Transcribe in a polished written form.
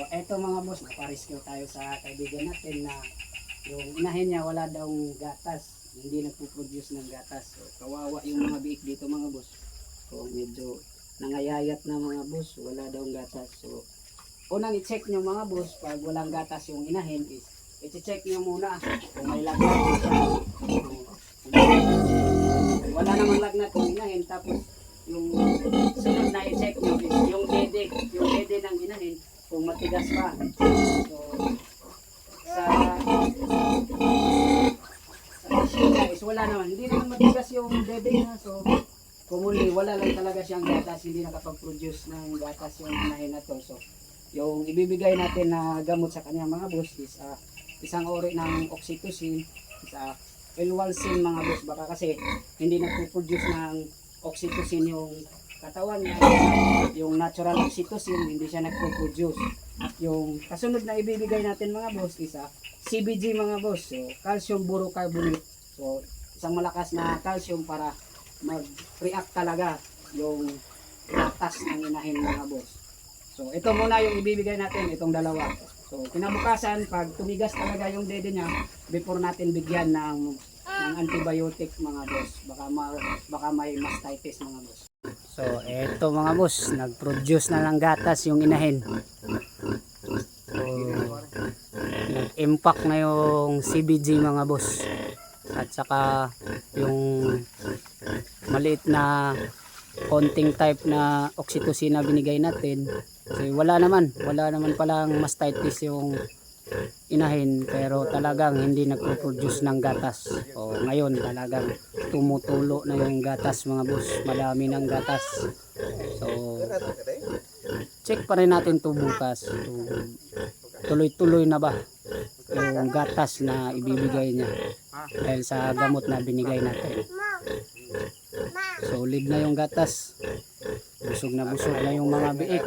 eto mga boss, nakarescue tayo sa kaibigan natin na yung inahin niya wala daw gatas, hindi nagpo-produce ng gatas. So kawawa yung mga biik dito mga boss. So medyo nangayayat na mga boss, wala daw gatas. So unang i-check nyo mga boss, pag walang gatas yung inahin is i-check nyo muna kung may lagnat siya. Kung wala namang lagnat yung inahin, tapos yung sunod na i-check nyo is yung dede ng inahin kung matigas pa. So sa China is wala naman, hindi naman matigas yung dede niya. So commonly wala lang talaga siyang gatas, hindi nakapag-produce ng gatas yung inahin na to. So yung ibibigay natin na gamot sa kanya mga boss is isang uri ng oxytocin, sa Elwalsin mga boss, baka kasi hindi nagpo-produce ng oxytocin yung katawan niya, yung natural oxytocin hindi siya nagpo-produce. Yung kasunod na ibibigay natin mga boss is CBG mga boss, so calcium borocarbonate. So isang malakas na calcium para mag-react talaga yung gatas ng inahin mga boss. So ito muna yung ibibigay natin, itong dalawa. So kinabukasan pag tumigas talaga yung dede niya, before natin bigyan ng antibiotic mga boss, baka may mastitis mga boss. So eto mga boss, nag-produce na ng gatas yung inahin. So nag-impact na yung CBG mga boss, at saka yung maliit na konting type na oxytocin na binigay natin. Kasi wala naman palang mastitis yung inahin, pero talagang hindi nagpo-produce ng gatas. O ngayon talagang tumutulo na yung gatas mga boss, madami ng gatas. So check pa rin natin to bukas, tuloy-tuloy na ba yung gatas na ibibigay niya dahil sa gamot na binigay natin. Solid na yung gatas, busog na yung mga biik.